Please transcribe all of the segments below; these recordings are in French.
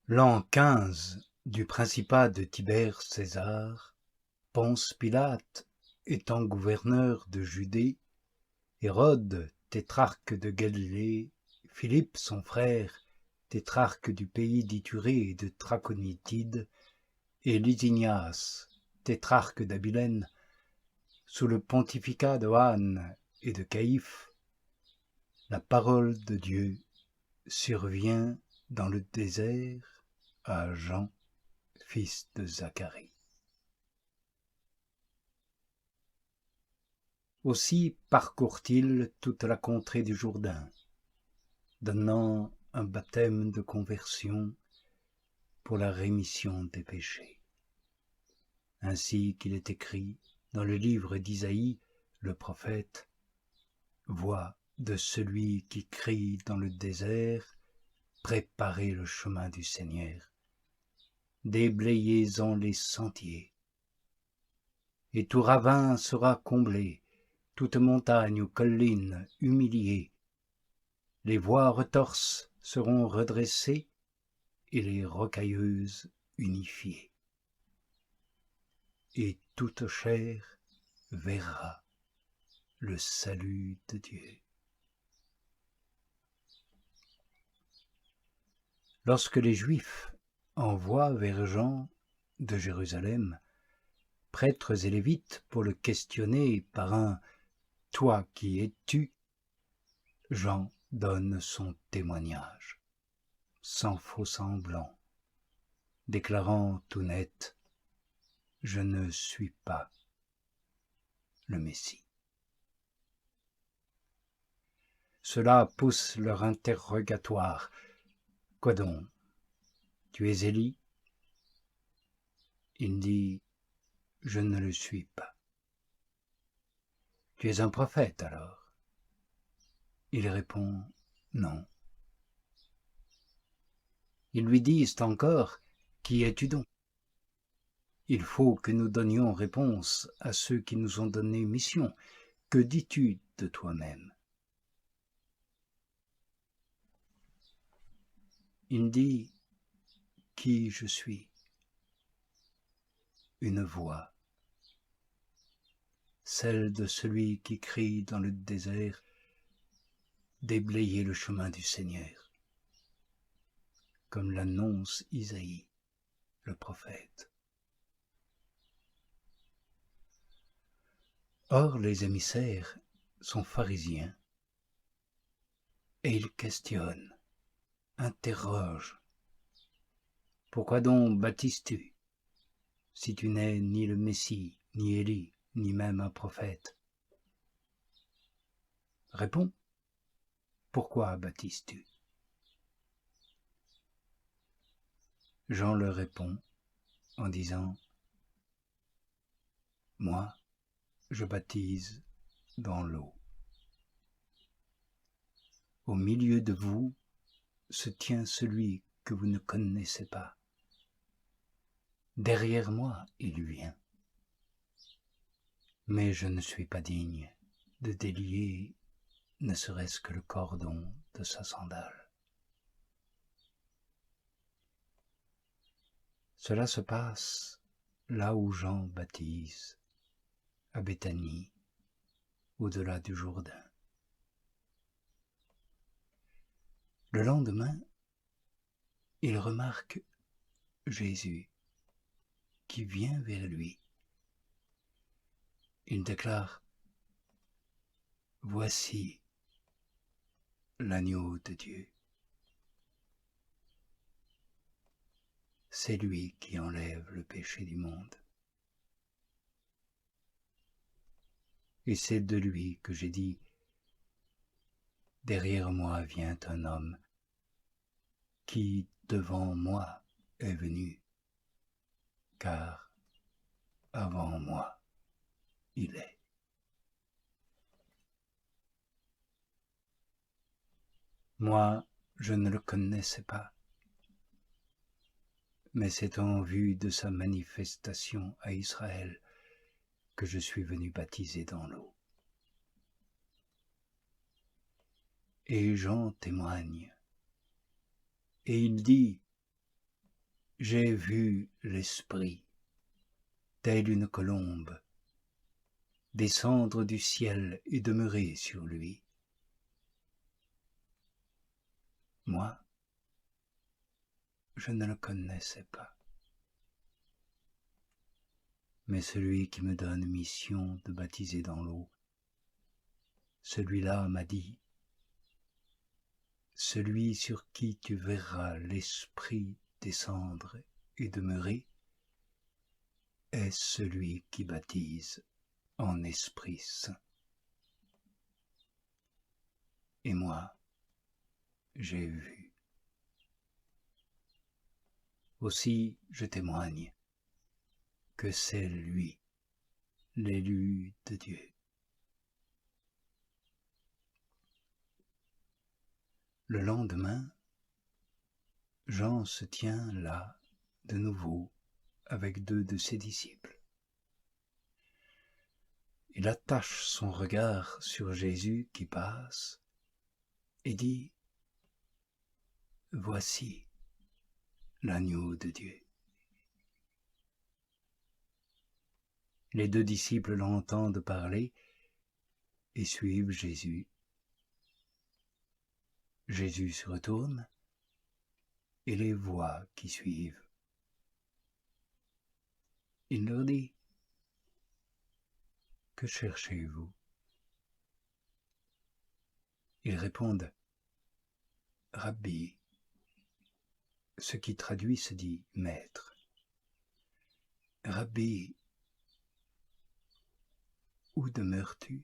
L'an 15 du principat de Tibère César, Ponce Pilate étant gouverneur de Judée, Hérode, tétrarque de Galilée, Philippe son frère, tétrarque du pays d'Ithurée et de Trachonitide, et Lysinias, tétrarque d'Abilène, sous le pontificat de Anne et de Caïphe, la parole de Dieu survient dans le désert à Jean, fils de Zacharie. Aussi parcourt-il toute la contrée du Jourdain, donnant un baptême de conversion pour la rémission des péchés. Ainsi qu'il est écrit dans le livre d'Isaïe, le prophète, « Voix de celui qui crie dans le désert, préparez le chemin du Seigneur, déblayez-en les sentiers. Et tout ravin sera comblé, toute montagne ou colline humiliée. Les voies retorses seront redressées et les rocailleuses unifiées. Et toute chair verra le salut de Dieu. » Lorsque les Juifs envoient vers Jean de Jérusalem prêtres et lévites pour le questionner par un « Toi qui es-tu ?» Jean donne son témoignage, sans faux semblant, déclarant tout net « Je ne suis pas le Messie. » Cela pousse leur interrogatoire. « Quoi donc? Tu es Élie ?» Il dit « Je ne le suis pas. » « Tu es un prophète alors ?» Il répond « Non. » Ils lui disent encore « Qui es-tu donc ? » Il faut que nous donnions réponse à ceux qui nous ont donné mission. Que dis-tu de toi-même ? Il dit « Qui je suis ? » Une voix, celle de celui qui crie dans le désert « Déblayez le chemin du Seigneur », comme l'annonce Isaïe, le prophète. Or les émissaires sont pharisiens, et ils questionnent, interrogent. « Pourquoi donc baptises-tu, si tu n'es ni le Messie, ni Élie, ni même un prophète ? Réponds, pourquoi baptises-tu » Jean leur répond en disant « Moi, je baptise dans l'eau. Au milieu de vous se tient celui que vous ne connaissez pas. Derrière moi, il vient. Mais je ne suis pas digne de délier ne serait-ce que le cordon de sa sandale. » Cela se passe là où Jean baptise, à Béthanie, au-delà du Jourdain. Le lendemain, il remarque Jésus qui vient vers lui. Il déclare « Voici l'agneau de Dieu. C'est lui qui enlève le péché du monde. Et c'est de lui que j'ai dit, derrière moi vient un homme qui devant moi est venu, car avant moi il est. » Moi, je ne le connaissais pas, mais c'est en vue de sa manifestation à Israël que je suis venu baptiser dans l'eau. Et Jean témoigne, et il dit j'ai vu l'Esprit, telle une colombe, descendre du ciel et demeurer sur lui. Moi, je ne le connaissais pas. Mais celui qui me donne mission de baptiser dans l'eau, celui-là m'a dit, celui sur qui tu verras l'Esprit descendre et demeurer, est celui qui baptise en Esprit Saint. Et moi, j'ai vu. Aussi, je témoigne que c'est lui, l'élu de Dieu. Le lendemain, Jean se tient là, de nouveau, avec 2 de ses disciples. Il attache son regard sur Jésus qui passe et dit « Voici l'agneau de Dieu ». Les 2 disciples l'entendent parler et suivent Jésus. Jésus se retourne et les voit qui suivent. Il leur dit « Que cherchez-vous » Ils répondent « Rabbi », ce qui traduit se dit « Maître ». Rabbi, où demeures-tu?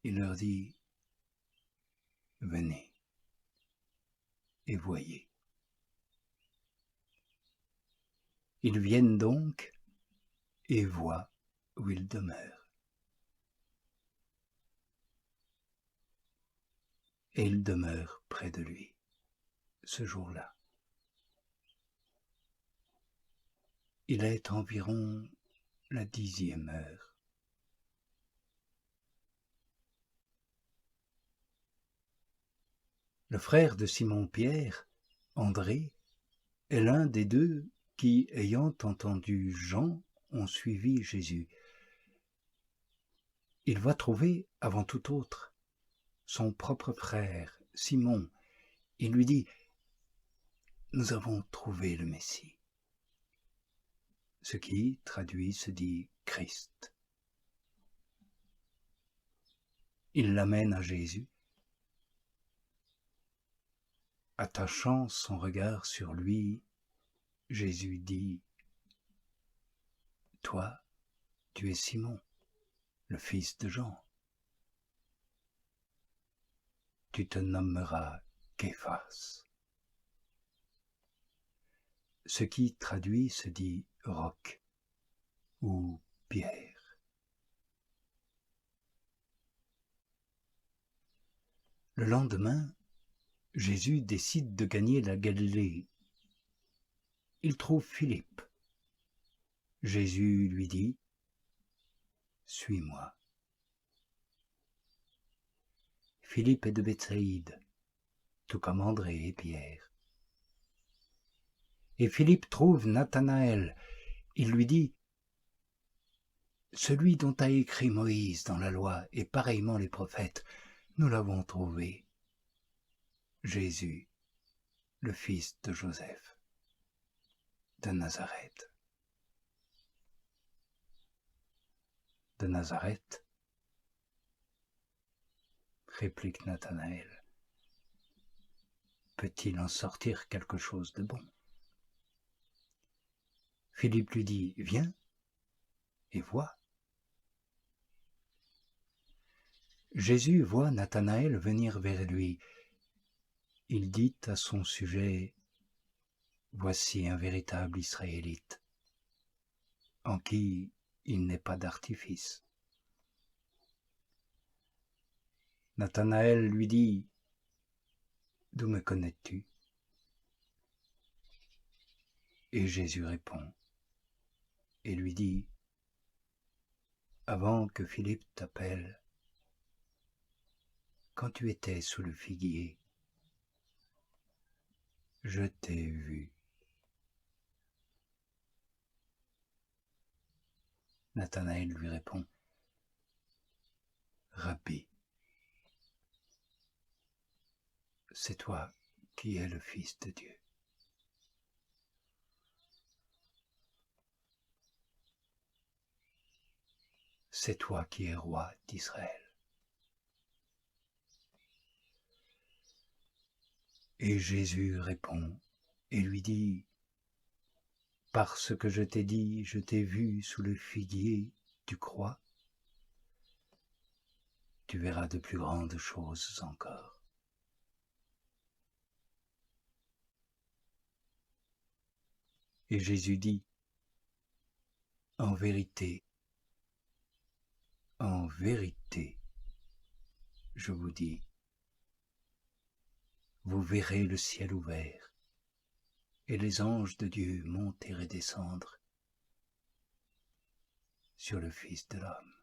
Il leur dit « Venez et voyez ». Ils viennent donc et voient où il demeure. Et il demeure près de lui, ce jour-là. Il est environ la 10e heure. Le frère de Simon-Pierre, André, est l'un des 2 qui, ayant entendu Jean, ont suivi Jésus. Il va trouver, avant tout autre, son propre frère, Simon. Il lui dit « Nous avons trouvé le Messie », ce qui, traduit, se dit « Christ ». Il l'amène à Jésus, attachant son regard sur lui. Jésus dit « Toi, tu es Simon, le fils de Jean. Tu te nommeras Képhas », ce qui, traduit, se dit « roc » ou « pierre ». Le lendemain, Jésus décide de gagner la Galilée. Il trouve Philippe. Jésus lui dit « Suis-moi ». Philippe est de Bethsaïde, tout comme André et Pierre. Et Philippe trouve Nathanaël. Il lui dit « Celui dont a écrit Moïse dans la loi et pareillement les prophètes, nous l'avons trouvé, Jésus, le fils de Joseph, de Nazareth. » De Nazareth, réplique Nathanaël. Peut-il en sortir quelque chose de bon? Philippe lui dit « Viens et vois ». Jésus voit Nathanaël venir vers lui. Il dit à son sujet « Voici un véritable Israélite, en qui il n'est pas d'artifice. » Nathanaël lui dit « D'où me connais-tu » Et Jésus répond et lui dit « Avant que Philippe t'appelle, quand tu étais sous le figuier, je t'ai vu. Nathanaël lui répond, Rabbi, c'est toi qui es le Fils de Dieu. C'est toi qui es roi d'Israël. Et Jésus répond et lui dit, parce que je t'ai dit, je t'ai vu sous le figuier, tu crois? Tu verras de plus grandes choses encore. Et Jésus dit, en vérité, je vous dis, vous verrez le ciel ouvert et les anges de Dieu monter et descendre sur le Fils de l'homme.